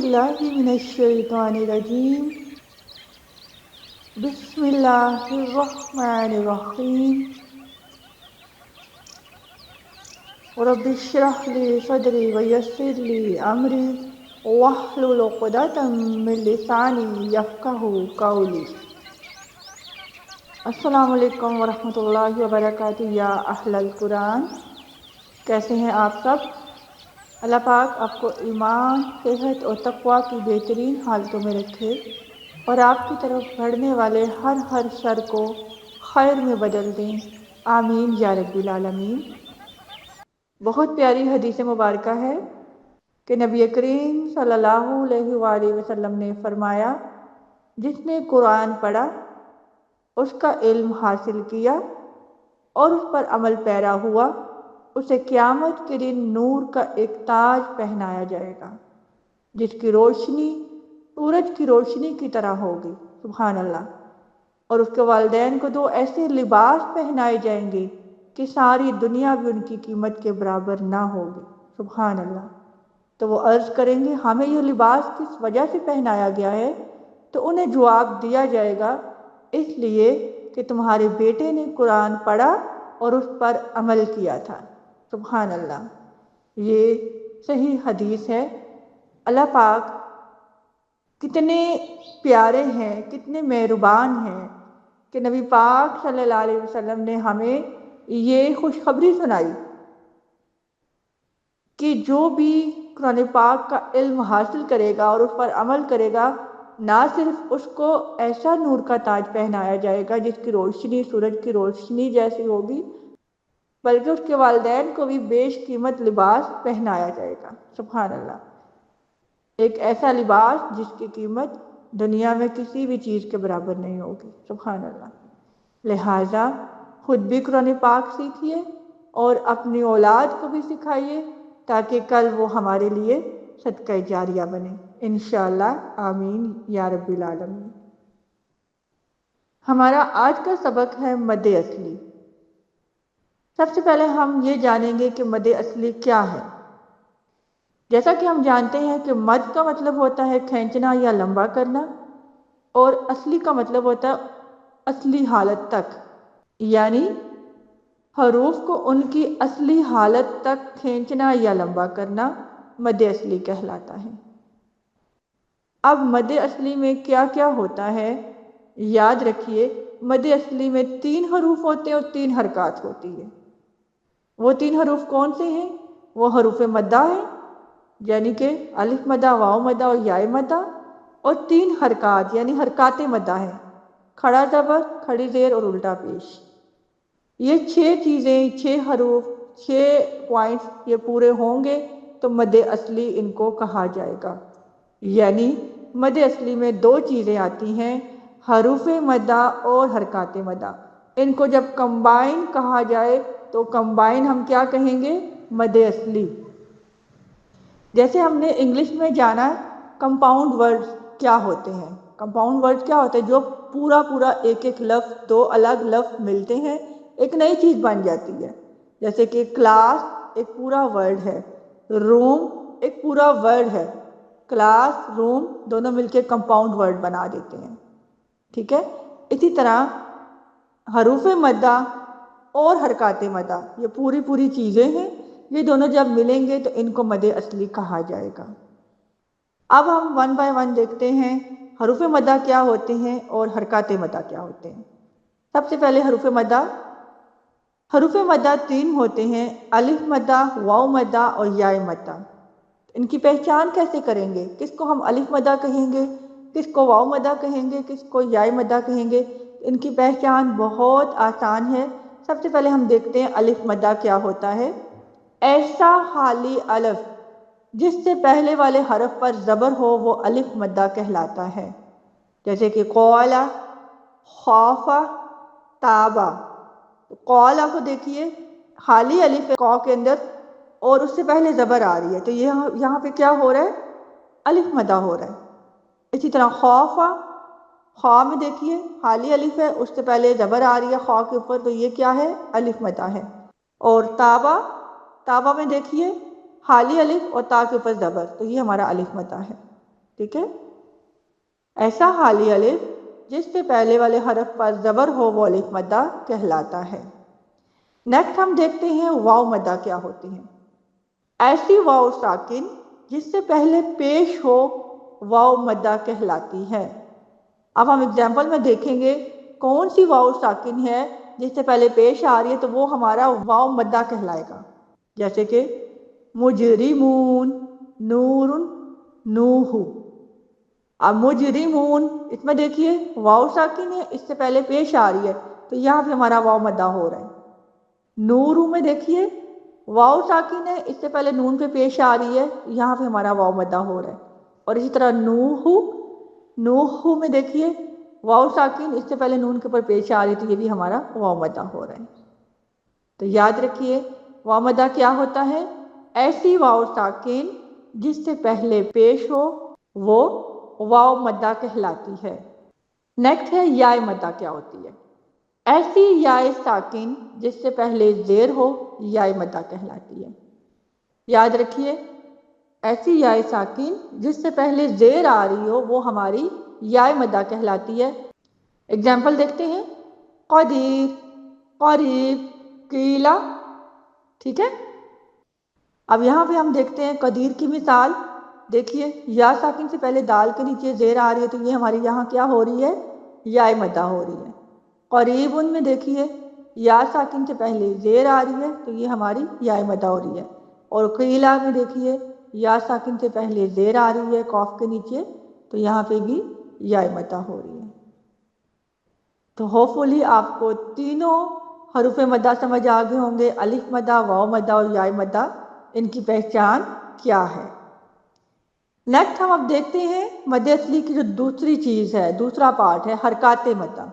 باللہ من الشیطان الرجیم بسم اللہ الرحمن الرحیم رب اشرح لی صدری ویسر لی امری واحلل عقدۃ من لسانی یفقہوا قولی۔ السلام علیکم ورحمۃ اللہ وبرکاتہ یا اہل القرآن، کیسے ہیں آپ سب؟ اللہ پاک آپ کو ایمان، صحت اور تقوی کی بہترین حالتوں میں رکھے اور آپ کی طرف بڑھنے والے ہر شر کو خیر میں بدل دیں، آمین یا رب العالمین۔ بہت پیاری حدیث مبارکہ ہے کہ نبی کریم صلی اللہ علیہ وآلہ وسلم نے فرمایا، جس نے قرآن پڑھا، اس کا علم حاصل کیا اور اس پر عمل پیرا ہوا، اسے قیامت کے دن نور کا ایک تاج پہنایا جائے گا جس کی روشنی سورج کی روشنی کی طرح ہوگی، سبحان اللہ۔ اور اس کے والدین کو 2 ایسے لباس پہنائے جائیں گے کہ ساری دنیا بھی ان کی قیمت کے برابر نہ ہوگی، سبحان اللہ۔ تو وہ عرض کریں گے ہمیں یہ لباس کس وجہ سے پہنایا گیا ہے؟ تو انہیں جواب دیا جائے گا، اس لیے کہ تمہارے بیٹے نے قرآن پڑھا اور اس پر عمل کیا تھا، سبحان اللہ۔ یہ صحیح حدیث ہے۔ اللہ پاک کتنے پیارے ہیں، کتنے مہربان ہیں کہ نبی پاک صلی اللہ علیہ وسلم نے ہمیں یہ خوشخبری سنائی کہ جو بھی قرآن پاک کا علم حاصل کرے گا اور اس پر عمل کرے گا، نہ صرف اس کو ایسا نور کا تاج پہنایا جائے گا جس کی روشنی سورج کی روشنی جیسی ہوگی، بلکہ اس کے والدین کو بھی بیش قیمت لباس پہنایا جائے گا، سبحان اللہ۔ ایک ایسا لباس جس کی قیمت دنیا میں کسی بھی چیز کے برابر نہیں ہوگی، سبحان اللہ۔ لہٰذا خود بھی قرآن پاک سیکھیے اور اپنی اولاد کو بھی سکھائیے تاکہ کل وہ ہمارے لیے صدقہ جاریہ بنے، انشاءاللہ، آمین یا رب العالمین۔ ہمارا آج کا سبق ہے مد اصلی۔ سب سے پہلے ہم یہ جانیں گے کہ مد اصلی کیا ہے۔ جیسا کہ ہم جانتے ہیں کہ مد کا مطلب ہوتا ہے کھینچنا یا لمبا کرنا، اور اصلی کا مطلب ہوتا ہے اصلی حالت تک، یعنی حروف کو ان کی اصلی حالت تک کھینچنا یا لمبا کرنا مد اصلی کہلاتا ہے۔ اب مد اصلی میں کیا کیا ہوتا ہے؟ یاد رکھیے، مد اصلی میں 3 حروف ہوتے ہیں اور 3 حرکات ہوتی ہے۔ وہ 3 حروف کون سے ہیں؟ وہ حروف مدہ ہیں، یعنی کہ الف مدہ، واو مدہ اور یا مدہ، اور 3 حرکات یعنی حرکات مدہ ہیں، کھڑا زبر، کھڑی زیر اور الٹا پیش۔ یہ 6 چیزیں، 6 حروف، 6 پوائنٹس یہ پورے ہوں گے تو مد اصلی ان کو کہا جائے گا۔ یعنی مد اصلی میں 2 چیزیں آتی ہیں، حروف مدہ اور حرکات مدہ۔ ان کو جب کمبائن کہا جائے تو کمبائن ہم کیا کہیں گے؟ مد اصلی۔ جیسے ہم نے انگلش میں جانا کمپاؤنڈ ورڈز کیا ہوتے ہیں۔ کمپاؤنڈ ورڈ کیا ہوتے ہیں؟ جو پورا ایک لفظ، 2 الگ لفظ ملتے ہیں، ایک نئی چیز بن جاتی ہے۔ جیسے کہ کلاس ایک پورا ورڈ ہے، روم ایک پورا ورڈ ہے، کلاس روم دونوں مل کے کمپاؤنڈ ورڈ بنا دیتے ہیں، ٹھیک ہے؟ اسی طرح حروف مدہ اور حرکات مدہ یہ پوری چیزیں ہیں، یہ دونوں جب ملیں گے تو ان کو مد اصلی کہا جائے گا۔ اب ہم 1 بائی 1 دیکھتے ہیں حروف مدہ کیا ہوتے ہیں اور حرکات مدہ کیا ہوتے ہیں۔ سب سے پہلے حروف مدہ۔ حروف مدہ 3 ہوتے ہیں، الف مدہ، واو مدہ اور یا مدہ۔ ان کی پہچان کیسے کریں گے؟ کس کو ہم الف مدہ کہیں گے، کس کو واو مدہ کہیں گے، کس کو یا مدہ کہیں گے؟ ان کی پہچان بہت آسان ہے۔ سب سے پہلے ہم دیکھتے ہیں الف مدہ کیا ہوتا ہے۔ ایسا حالی الف جس سے پہلے والے حرف پر زبر ہو وہ الف مدہ کہلاتا ہے، جیسے کہ قولا، خوفا، تابا۔ قولا کو دیکھیے، حالی الف ہے قو کے اندر اور اس سے پہلے زبر آ رہی ہے، تو یہاں پہ کیا ہو رہا ہے؟ الف مدہ ہو رہا ہے۔ اسی طرح خوفا، خوا میں دیکھیے حالی الف ہے، اس سے پہلے زبر آ رہی ہے خوا کے اوپر، تو یہ کیا ہے؟ الف مدہ ہے۔ اور تابا، تابا میں دیکھیے حالی الف اور تا کے اوپر زبر، تو یہ ہمارا الف مدہ ہے۔ ٹھیک ہے. ایسا حالی الف جس سے پہلے والے حرف پر زبر ہو وہ الف مدہ کہلاتا ہے. نیکسٹ ہم دیکھتے ہیں واو مدہ کیا ہوتی ہیں. ایسی واو ساکن جس سے پہلے پیش ہو واو مدہ کہلاتی ہے. اب ہم اگزامپل میں دیکھیں گے کون سی واو ساکن ہے جس سے پہلے پیش آ رہی ہے تو وہ ہمارا واو مدہ کہلائے گا. جیسے کہ مجرمون، نور، نوح. اب مجرمون اس میں دیکھیے واو ساکن ہے، اس سے پہلے پیش آ رہی ہے تو یہاں پہ ہمارا واو مدہ ہو رہا ہے. نورو میں دیکھیے واو ساکن ہے، اس سے پہلے نون پہ پیش آ رہی ہے، یہاں پہ ہمارا واو مدہ ہو رہا ہے. اور اسی طرح نوح، نوح میں دیکھیے واو ساکن اس سے پہلے نون کے اوپر پیش آ رہی ہے تو یہ بھی ہمارا واو مدہ ہو رہا ہے. تو یاد رکھیے واو مدہ کیا ہوتا ہے؟ ایسی واو ساکن جس سے پہلے پیش ہو وہ واو مدہ کہلاتی ہے. نیکسٹ ہے یائے مدہ کیا ہوتی ہے. ایسی یائے ساکن جس سے پہلے زیر ہو یائے مدہ کہلاتی ہے. یاد رکھیے ایسی یائے ساکن جس سے پہلے زیر آ رہی ہو وہ ہماری یائے مدہ کہلاتی ہے. اگزامپل دیکھتے ہیں قدیر، قریب، قیلا. ٹھیک ہے. اب یہاں پہ ہم دیکھتے ہیں قدیر کی مثال. دیکھیے یا ساکن سے پہلے دال کے نیچے زیر آ رہی ہے تو یہ ہماری یہاں کیا ہو رہی ہے؟ یائے مدہ ہو رہی ہے. قریب ان میں دیکھیے یا ساکن سے پہلے زیر آ رہی ہے تو یہ ہماری یائے مدہ ہو رہی ہے. اور قیلا میں دیکھیے یا ساکن سے پہلے زیر آ رہی ہے قاف کے نیچے تو یہاں پہ بھی یائے مدہ ہو رہی ہے. تو ہوپ فلی آپ کو تینوں حروف مدہ سمجھ آ گئے ہوں گے، الف مدہ، واو مدہ اور یائے مدہ، ان کی پہچان کیا ہے. نیکسٹ ہم اب دیکھتے ہیں مد اصلی کی جو دوسری چیز ہے، دوسرا پارٹ ہے حرکات مدہ.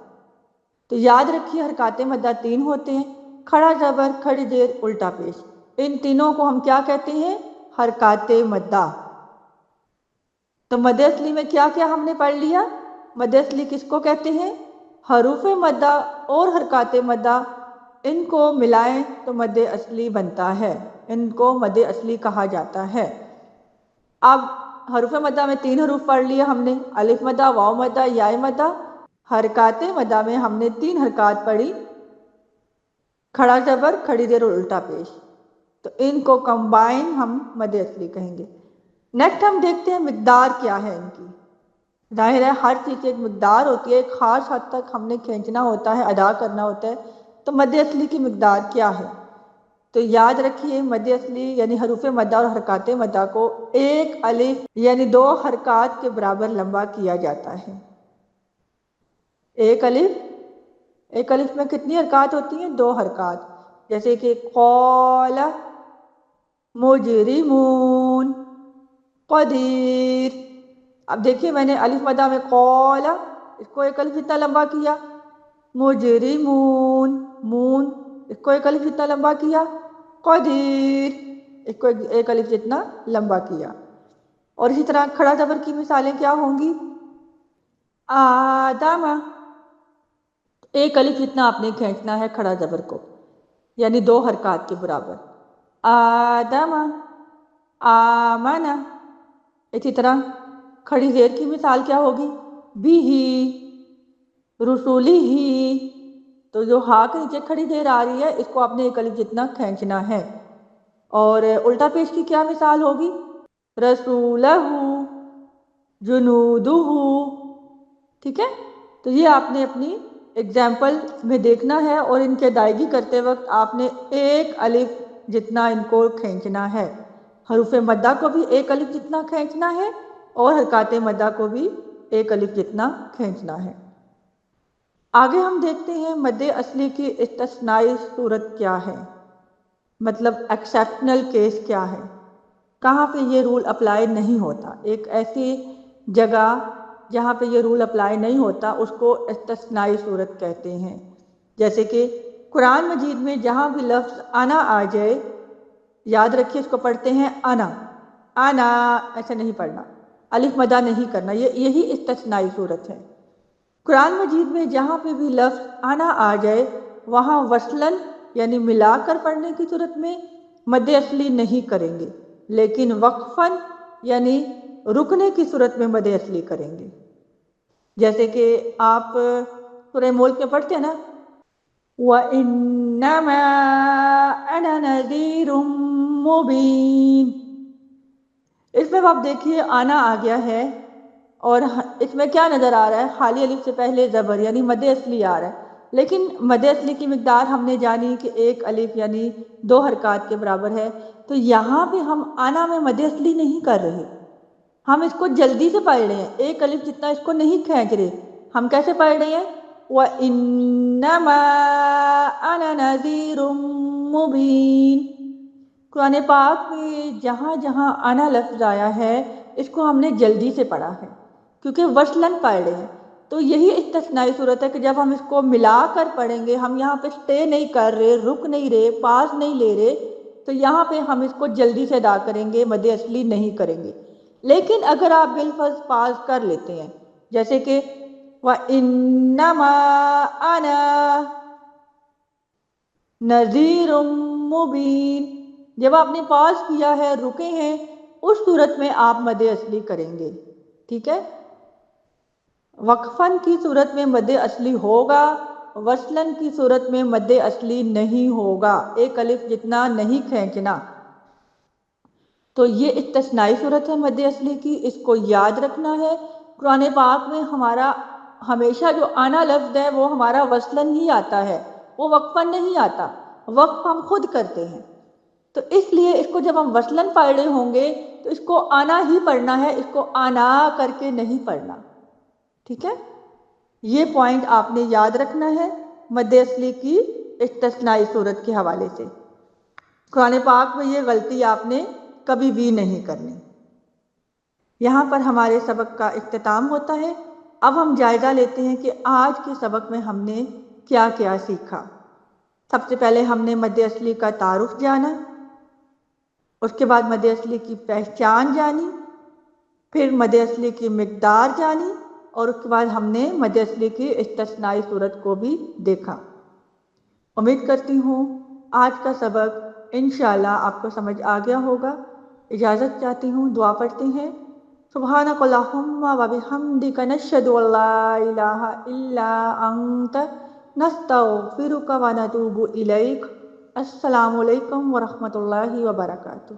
تو یاد رکھیے حرکات مدہ تین ہوتے ہیں، کھڑا زبر، کھڑی زیر، الٹا پیش. ان تینوں کو ہم کیا کہتے ہیں؟ حرکات مدہ. تو مد اصلی میں کیا کیا ہم نے پڑھ لیا؟ مد اصلی کس کو کہتے ہیں؟ حروف مدہ اور حرکات مدہ ان کو ملائیں تو مد اصلی بنتا ہے، ان کو مد اصلی کہا جاتا ہے. اب حروف مدہ میں تین حروف پڑھ لیا ہم نے، الف مدہ، واو مدہ، یائے مدہ. حرکات مدہ میں ہم نے تین حرکات پڑھی، کھڑا زبر، کھڑی زیر اور الٹا پیش. تو ان کو کمبائن ہم مد اصلی کہیں گے. نیکسٹ ہم دیکھتے ہیں مقدار کیا ہے ان کی. ظاہر ہے ہر چیز کی ایک مقدار ہوتی ہے، ایک خاص حد تک ہم نے کھینچنا ہوتا ہے، ادا کرنا ہوتا ہے. تو مد اصلی کی مقدار کیا ہے؟ تو یاد رکھیے مد اصلی یعنی حروف مدہ اور حرکات مدہ کو ایک الف یعنی دو حرکات کے برابر لمبا کیا جاتا ہے. ایک الف میں کتنی حرکات ہوتی ہیں؟ دو حرکات. جیسے کہ قال، مجرمون، قدیر. اب دیکھیے میں نے الف مدہ میں قال اس کو ایک الف اتنا لمبا کیا، مجرمون مون اس کو ایک الف اتنا لمبا کیا، قدیر اس کو ایک الف جتنا لمبا کیا. اور اسی طرح کھڑا زبر کی مثالیں کیا ہوں گی؟ آدم، ایک الف جتنا آپ نے کھینچنا ہے کھڑا زبر کو، یعنی دو حرکات کے برابر. آدم، آمن. اسی طرح کھڑی زیر کی مثال کیا ہوگی؟ بھی، رسولی ہی. تو جو ہا کے نیچے کھڑی زیر آ رہی ہے اس کو آپ نے ایک الف جتنا کھینچنا ہے. اور الٹا پیش کی کیا مثال ہوگی؟ رسولہ، جنودہ. ٹھیک ہے. تو یہ آپ نے اپنی ایگزامپل میں دیکھنا ہے اور ان کی ادائیگی کرتے وقت آپ نے ایک الف جتنا ان کو کھینچنا ہے. حروف مدہ کو بھی ایک الف جتنا کھینچنا ہے اور حرکات مدہ کو بھی ایک الف جتنا کھینچنا ہے. آگے ہم دیکھتے ہیں مد اصلی کی استثنائی صورت کیا ہے، مطلب ایکسیپشنل کیس کیا ہے، کہاں پہ یہ رول اپلائی نہیں ہوتا. ایک ایسی جگہ جہاں پہ یہ رول اپلائی نہیں ہوتا اس کو استثنائی صورت کہتے ہیں. جیسے کہ قرآن مجید میں جہاں بھی لفظ انا آ جائے، یاد رکھیے اس کو پڑھتے ہیں انا، انا ایسے نہیں پڑھنا، الف مدہ نہیں کرنا، یہی استثنائی صورت ہے. قرآن مجید میں جہاں پہ بھی لفظ انا آ جائے وہاں وصلاً یعنی ملا کر پڑھنے کی صورت میں مد اصلی نہیں کریں گے، لیکن وقفاً یعنی رکنے کی صورت میں مد اصلی کریں گے. جیسے کہ آپ سورہ ملک میں پڑھتے ہیں نا، وَإِنَّمَا أَنَا نَذِيرٌ مُبِينٌ. اس میں آپ دیکھیے آنا آ گیا ہے، اور اس میں کیا نظر آ رہا ہے؟ خالی الف سے پہلے زبر یعنی مد اصلی آ رہا ہے. لیکن مد اصلی کی مقدار ہم نے جانی کہ ایک الف یعنی 2 حرکات کے برابر ہے. تو یہاں پہ ہم آنا میں مد اصلی نہیں کر رہے، ہم اس کو جلدی سے پڑھ رہے ہیں، ایک الف جتنا اس کو نہیں کھینچ رہے. ہم کیسے پڑھ رہے ہیں؟ وَإِنَّمَا أَنَا نَذِيرٌ مُبِينٌ. قرآن پاک میں جہاں جہاں انا لفظ آیا ہے اس کو ہم نے جلدی سے پڑھا ہے کیونکہ وصلاً پڑھ رہے ہیں. تو یہی استثنائی صورت ہے کہ جب ہم اس کو ملا کر پڑھیں گے، ہم یہاں پہ سٹے نہیں کر رہے، رک نہیں رہے، پاس نہیں لے رہے، تو یہاں پہ ہم اس کو جلدی سے ادا کریں گے، مد اصلی نہیں کریں گے. لیکن اگر آپ بالفرض پاس کر لیتے ہیں، جیسے کہ وَإِنَّمَا أَنَا نَذِيرٌ مُبِينٌ، جب آپ نے پاس کیا ہے، رکے ہیں، اس صورت میں آپ مد اصلی کریں گے. ٹھیک ہے؟ وقفاً کی صورت میں مد اصلی ہوگا، وصلاً کی صورت میں مد اصلی نہیں ہوگا، ایک الف جتنا نہیں کھینچنا. تو یہ استثنائی صورت ہے مد اصلی کی، اس کو یاد رکھنا ہے. قرآن پاک میں ہمارا ہمیشہ جو آنا لفظ ہے وہ ہمارا وصلاً ہی آتا ہے، وہ وقفاً نہیں آتا. وقف ہم خود کرتے ہیں، تو اس لیے اس کو جب ہم وصلاً پڑھ رہے ہوں گے تو اس کو آنا ہی پڑھنا ہے، اس کو آنا کر کے نہیں پڑھنا. ٹھیک ہے؟ یہ پوائنٹ آپ نے یاد رکھنا ہے مد اصلی کی استثنائی صورت کے حوالے سے. قرآن پاک میں یہ غلطی آپ نے کبھی بھی نہیں کرنی. یہاں پر ہمارے سبق کا اختتام ہوتا ہے. اب ہم جائزہ لیتے ہیں کہ آج کے سبق میں ہم نے کیا کیا سیکھا. سب سے پہلے ہم نے مد اصلی کا تعارف جانا، اس کے بعد مد اصلی کی پہچان جانی، پھر مد اصلی کی مقدار جانی، اور اس کے بعد ہم نے مد اصلی کی استثنائی صورت کو بھی دیکھا. امید کرتی ہوں آج کا سبق انشاءاللہ آپ کو سمجھ آ گیا ہوگا. اجازت چاہتی ہوں، دعا پڑھتے ہیں. سبحانک اللہم و بحمدک نشہد ان لا الہ الا انت نستغفرک و نتوب الیک. السلام علیکم ورحمۃ اللہ وبرکاتہ.